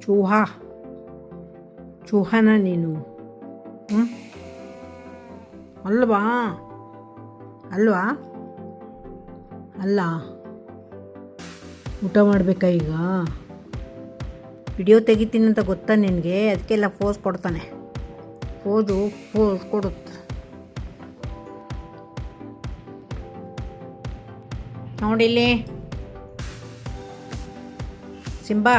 ಚೂಹಾ ಚೂಹಾನ ನೀನು ಅಲ್ವಾ ಅಲ್ವಾ ಅಲ್ಲ ಊಟ ಮಾಡಬೇಕಾ ಈಗ? ವಿಡಿಯೋ ತೆಗಿತೀನಿ ಅಂತ ಗೊತ್ತಾ ನಿನಗೆ? ಅದಕ್ಕೆಲ್ಲ ಪೋಸ್ ಕೊಡ್ತಾನೆ. ಪೋಸ್ ಕೊಡುತ್ತೆ. ನೋಡಿಲ್ಲಿ ಸಿಂಬಾ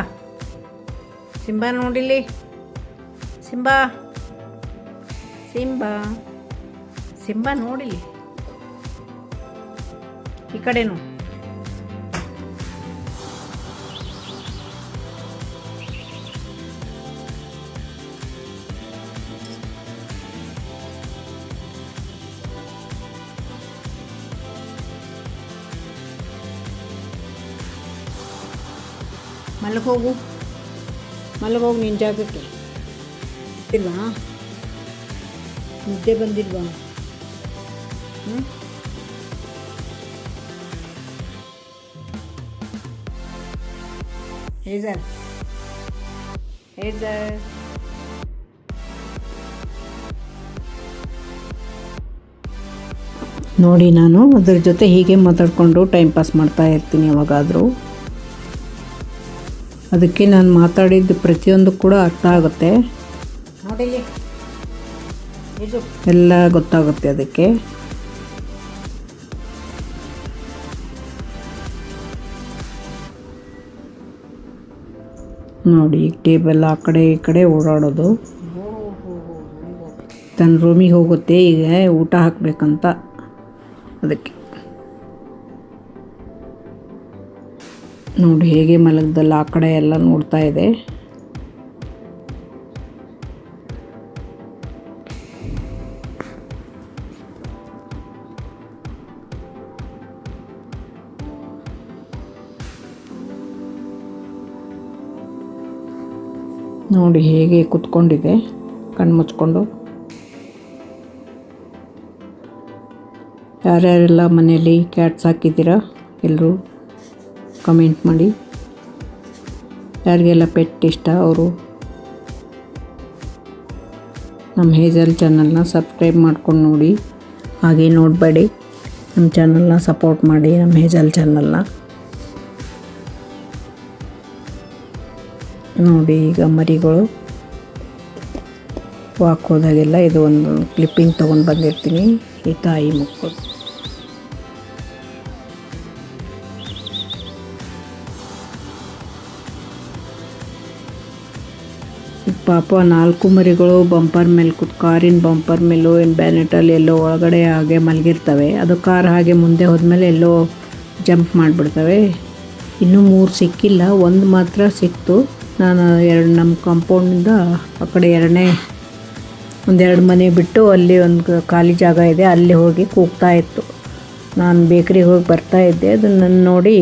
ನೋಡಿಲ್ಲಿ ಸಿಂಬಾ ನೋಡಿಲ್ಲಿ ಈ ಕಡೆನು. ಮಲಗೋಗು ನಿನ್ನ ಜಾಗಕ್ಕೆ. ಇಲ್ವಾ ನಿದ್ದೆ ಬಂದಿಲ್ವಾ? ಹೇಜರ್ ನೋಡಿ, ನಾನು ಅದ್ರ ಜೊತೆ ಹೀಗೆ ಮಾತಾಡಿಕೊಂಡು ಟೈಮ್ ಪಾಸ್ ಮಾಡ್ತಾ ಇರ್ತೀನಿ ಯಾವಾಗಾದರೂ. ಅದಕ್ಕೆ ನಾನು ಮಾತಾಡಿದ್ದು ಪ್ರತಿಯೊಂದು ಕೂಡ ಅರ್ಥ ಆಗುತ್ತೆ, ಎಲ್ಲ ಗೊತ್ತಾಗುತ್ತೆ ಅದಕ್ಕೆ. ನೋಡಿ, ಈಗ ಟೇಬಲ್ ಆ ಕಡೆ ಈ ಕಡೆ ಓಡಾಡೋದು. ತನ್ನ ರೂಮಿಗೆ ಹೋಗುತ್ತೆ ಈಗ ಊಟ ಹಾಕಬೇಕಂತ. ಅದಕ್ಕೆ ನೋಡಿ ಹೇಗೆ ಮಲಗದಲ್ಲ, ಆ ಕಡೆ ಎಲ್ಲ ನೋಡ್ತಾ ಇದೆ. ನೋಡಿ ಹೇಗೆ ಕೂತ್ಕೊಂಡಿದೆ ಕಣ್ಣು ಮುಚ್ಕೊಂಡು. ಯಾರ್ಯಾರೆಲ್ಲ ಮನೆಯಲ್ಲಿ ಕ್ಯಾಟ್ಸ್ ಹಾಕಿದ್ದೀರಾ ಎಲ್ಲರೂ ಕಮೆಂಟ್ ಮಾಡಿ. ಯಾರಿಗೆಲ್ಲ ಪೆಟ್ ಇಷ್ಟ ಅವರು ನಮ್ಮ ಹೇಜಲ್ ಚಾನಲ್ನ ಸಬ್ಸ್ಕ್ರೈಬ್ ಮಾಡ್ಕೊಂಡು ನೋಡಿ. ಹಾಗೆ ನೋಡಬೇಡಿ, ನಮ್ಮ ಚಾನಲ್ನ ಸಪೋರ್ಟ್ ಮಾಡಿ, ನಮ್ಮ ಹೇಜಲ್ ಚಾನಲ್ನ ನೋಡಿ. ಈಗ ಮರಿಗಳು ವಾಕ್ ಹೋದಾಗೆಲ್ಲ ಇದು ಒಂದು ಕ್ಲಿಪ್ಪಿಂಗ್ ತೊಗೊಂಡು ಬಂದಿರ್ತೀನಿ. ಈ ತಾಯಿ ಮಕ್ಕಳು ಪಾಪ 4 ಮರಿಗಳು ಬಂಪರ್ ಮೇಲೆ ಕಾರಿನ ಬಂಪರ್ ಮೇಲೂ ಏನು ಬ್ಯಾನೆಟಲ್ಲಿ ಎಲ್ಲೋ ಒಳಗಡೆ ಹಾಗೆ ಮಲಗಿರ್ತವೆ. ಅದು ಕಾರ್ ಹಾಗೆ ಮುಂದೆ ಹೋದ್ಮೇಲೆ ಎಲ್ಲೋ ಜಂಪ್ ಮಾಡಿಬಿಡ್ತವೆ. ಇನ್ನೂ 3 ಸಿಕ್ಕಿಲ್ಲ, ಒಂದು ಮಾತ್ರ ಸಿಕ್ತು. ನಾನು ನಮ್ಮ ಕಾಂಪೌಂಡಿಂದ ಆ ಕಡೆ ಒಂದೆರಡು ಮನೆ ಬಿಟ್ಟು ಅಲ್ಲಿ ಒಂದು ಖಾಲಿ ಜಾಗ ಇದೆ, ಅಲ್ಲಿ ಹೋಗಿ ಕೂಗ್ತಾ ಇತ್ತು. ನಾನು ಬೇಕ್ರಿಗೆ ಹೋಗಿ ಬರ್ತಾ ಇದ್ದೆ, ಅದನ್ನು ನೋಡಿ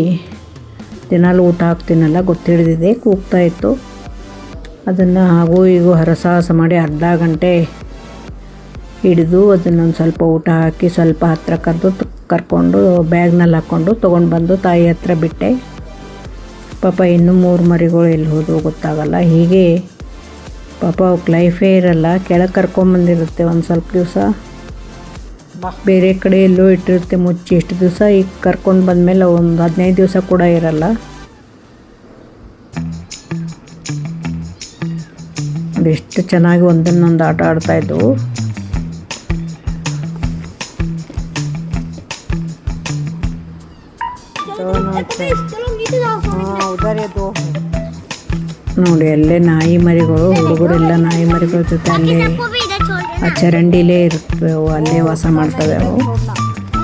ದಿನಾಲು ಊಟ ಹಾಕ್ತೀನಲ್ಲ ಗೊತ್ತಿಡ್ದಿದೆ, ಕೂಗ್ತಾ ಇತ್ತು. ಅದನ್ನು ಹಾಗೂ ಹೀಗೂ ಹರಸಾಹಸ ಮಾಡಿ ಅರ್ಧ ಗಂಟೆ ಹಿಡಿದು ಅದನ್ನೊಂದು ಸ್ವಲ್ಪ ಊಟ ಹಾಕಿ ಸ್ವಲ್ಪ ಹತ್ತಿರ ಕರ್ಕೊಂಡು ಬ್ಯಾಗ್ನಲ್ಲಿ ಹಾಕ್ಕೊಂಡು ತೊಗೊಂಡು ಬಂದು ತಾಯಿ ಹತ್ರ ಬಿಟ್ಟೆ. ಪಾಪ ಇನ್ನೂ 3 ಮರಿಗಳು ಎಲ್ಲಿ ಹೋದವು ಗೊತ್ತಾಗಲ್ಲ. ಹೀಗೆ ಪಾಪ ಅವಕ್ಕೆ ಲೈಫೇ ಇರಲ್ಲ, ಕೆಳಗೆ ಕರ್ಕೊಂಬಂದಿರುತ್ತೆ ಒಂದು ಸ್ವಲ್ಪ ದಿವಸ, ಬೇರೆ ಕಡೆ ಎಲ್ಲೋ ಇಟ್ಟಿರುತ್ತೆ ಮುಚ್ಚಿ. ಎಷ್ಟು ದಿವಸ ಈಗ ಕರ್ಕೊಂಡು ಬಂದಮೇಲೆ ಒಂದು 15 ದಿವಸ ಕೂಡ ಇರಲ್ಲ. ಎಷ್ಟು ಚೆನ್ನಾಗಿ ಒಂದನ್ನೊಂದು ಆಟ ಆಡ್ತಾಯಿದ್ವು. ನೋಡಿ ಅಲ್ಲೇ ನಾಯಿ ಮರಿಗಳು, ಹುಡುಗರೆಲ್ಲ ನಾಯಿ ಮರಿಗಳ ಜೊತೆ ಅಲ್ಲೇ ಆ ಚರಂಡಿಲೇ ಇರ್ತವೆ, ಅಲ್ಲೇ ವಾಸ ಮಾಡ್ತವೆ. ಅವು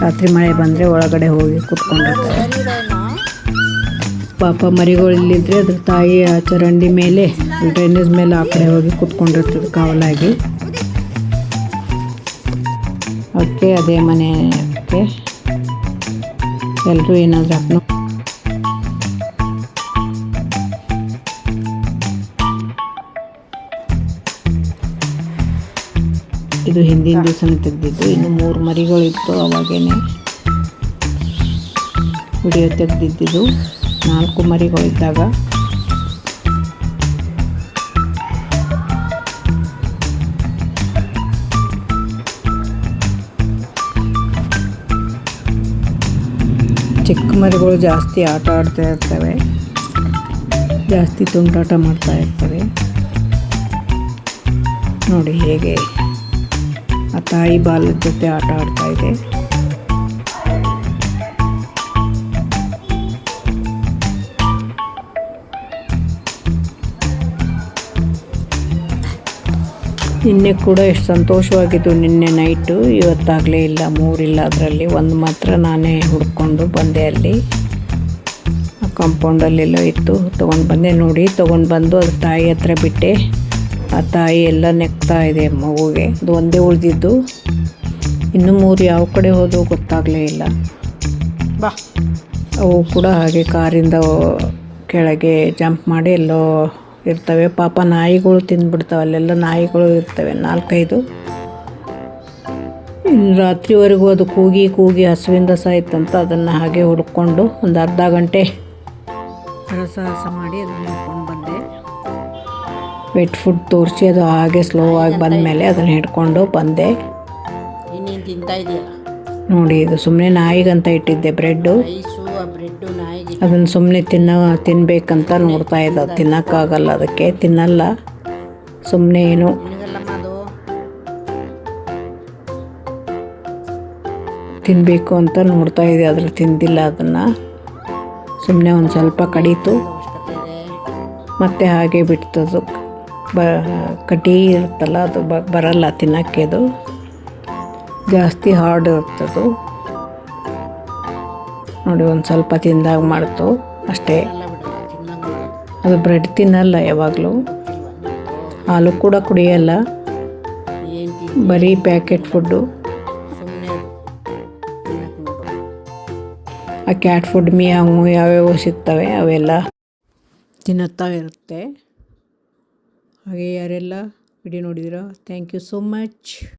ರಾತ್ರಿ ಮಳೆ ಬಂದರೆ ಒಳಗಡೆ ಹೋಗಿ ಕೂತ್ಕೊಂಡಿರ್ತವೆ. ಪಾಪ ಮರಿಗಳು ಇಲ್ಲಿದ್ದರೆ ಅದ್ರ ತಾಯಿ ಆ ಚರಂಡಿ ಮೇಲೆ ಡ್ರೈನೇಜ್ ಮೇಲೆ ಆ ಕಡೆ ಹೋಗಿ ಕೂತ್ಕೊಂಡಿರ್ತದೆ ಕಾವಲಾಗಿ. ಅದಕ್ಕೆ ಅದೇ ಮನೆ, ಅದಕ್ಕೆ ಎಲ್ಲರೂ ಏನಾದರೂ ಹಾಕ್ನೋ. ಇದು ಹಿಂದಿನ ದಿವಸನೇ ತೆಗೆದಿದ್ದು. ಇನ್ನು 3 ಮರಿಗಳಿತ್ತು, ಅವಾಗೇನೆ ವಿಡಿಯೋ ತೆಗೆದಿದ್ದು. 4 ಮರಿಗಳಿದ್ದಾಗ ಚಿಕ್ಕ ಮರಿಗಳು ಜಾಸ್ತಿ ಆಟ ಆಡ್ತಾ ಇರ್ತವೆ, ಜಾಸ್ತಿ ತುಂಟಾಟ ಮಾಡ್ತಾ ಇರ್ತವೆ. ನೋಡಿ ಹೇಗೆ ಆ ತಾಯಿ ಬಾಲದ ಜೊತೆ ಆಟ ಆಡ್ತಾ ಇದೆ. ನಿನ್ನೆ ಕೂಡ ಎಷ್ಟು ಸಂತೋಷವಾಗಿದ್ದು. ನಿನ್ನೆ ನೈಟು, ಇವತ್ತಾಗಲೇ ಇಲ್ಲ, 3 ಇಲ್ಲ ಅದರಲ್ಲಿ. ಒಂದು ಮಾತ್ರ ನಾನೇ ಹುಡ್ಕೊಂಡು ಬಂದೆ. ಅಲ್ಲಿ ಕಾಂಪೌಂಡಲ್ಲೆಲ್ಲೋ ಇತ್ತು, ತೊಗೊಂಡು ಬಂದೆ. ನೋಡಿ ತೊಗೊಂಡು ಬಂದು ಅದು ತಾಯಿ ಹತ್ರ ಬಿಟ್ಟೆ. ಆ ತಾಯಿ ಎಲ್ಲ ನೆಕ್ತಾ ಇದೆ ಮಗುಗೆ. ಅದು ಒಂದೇ ಉಳಿದಿದ್ದು, ಇನ್ನೂ 3 ಯಾವ ಕಡೆ ಹೋದವು ಗೊತ್ತಾಗಲೇ ಇಲ್ಲ. ಬಾ, ಅವು ಕೂಡ ಹಾಗೆ ಕಾರಿಂದ ಕೆಳಗೆ ಜಂಪ್ ಮಾಡಿ ಎಲ್ಲೋ ಇರ್ತವೆ. ಪಾಪ ನಾಯಿಗಳು ತಿಂದುಬಿಡ್ತವೆ, ಅಲ್ಲೆಲ್ಲ ನಾಯಿಗಳು ಇರ್ತವೆ 4-5. ಇನ್ನು ರಾತ್ರಿವರೆಗೂ ಅದು ಕೂಗಿ ಹಸುವಿಂದ ಸಾಯ್ತಂತ ಅದನ್ನು ಹಾಗೆ ಹುಡ್ಕೊಂಡು ಒಂದು ಅರ್ಧ ಗಂಟೆ ಹರಸಾಹಸ ಮಾಡಿ ಅದನ್ನು ಹಿಡ್ಕೊಂಡು ಬಂದೆ. ವೆಟ್ ಫುಡ್ ತೋರಿಸಿ ಅದು ಹಾಗೆ ಸ್ಲೋ ಆಗಿ ಬಂದಮೇಲೆ ಅದನ್ನು ಹಿಡ್ಕೊಂಡು ಬಂದೆ. ಇನ್ನೇನು ತಿಂತಾ ಇದೆಯಲ್ಲ ನೋಡಿ, ಇದು ಸುಮ್ಮನೆ ನಾಯಿಗಂತ ಇಟ್ಟಿದ್ದೆ ಬ್ರೆಡ್ಡು. ಅದನ್ನು ಸುಮ್ಮನೆ ತಿನ್ನಬೇಕಂತ ನೋಡ್ತಾ ಇದ್ದ. ತಿನ್ನೋಕ್ಕಾಗಲ್ಲ, ಅದಕ್ಕೆ ತಿನ್ನಲ್ಲ, ಸುಮ್ಮನೆ ಏನು ತಿನ್ನಬೇಕು ಅಂತ ನೋಡ್ತಾ ಇದೆ. ಅದ್ರ ತಿಂದಿಲ್ಲ, ಅದನ್ನು ಸುಮ್ಮನೆ ಒಂದು ಸ್ವಲ್ಪ ಕಡೀತು, ಮತ್ತು ಹಾಗೆ ಬಿಡ್ತದು. ಕಟಿ ಇರುತ್ತಲ್ಲ, ಅದು ಬರಲ್ಲ ತಿನ್ನೋಕ್ಕೆ. ಅದು ಜಾಸ್ತಿ ಹಾರ್ಡ್ ಇರ್ತದು. ನೋಡಿ, ಒಂದು ಸ್ವಲ್ಪ ತಿಂದಾಗ ಮಾಡ್ತು ಅಷ್ಟೇ. ಅದು ಬ್ರೆಡ್ ತಿನ್ನಲ್ಲ ಯಾವಾಗಲೂ, ಹಾಲು ಕೂಡ ಕುಡಿಯಲ್ಲ, ಬರೀ ಪ್ಯಾಕೆಟ್ ಫುಡ್ಡು. ಆ ಕ್ಯಾಟ್ ಫುಡ್ ಮಿಯಾವು ಯಾವ್ಯಾವ ಸಿಗ್ತವೆ ಅವೆಲ್ಲ ತಿನ್ನುತ್ತಾ ಇರುತ್ತೆ. ಹಾಗೆ ಯಾರೆಲ್ಲ ವಿಡಿಯೋ ನೋಡಿದಿರಾ, ಥ್ಯಾಂಕ್ ಯು ಸೋ ಮಚ್.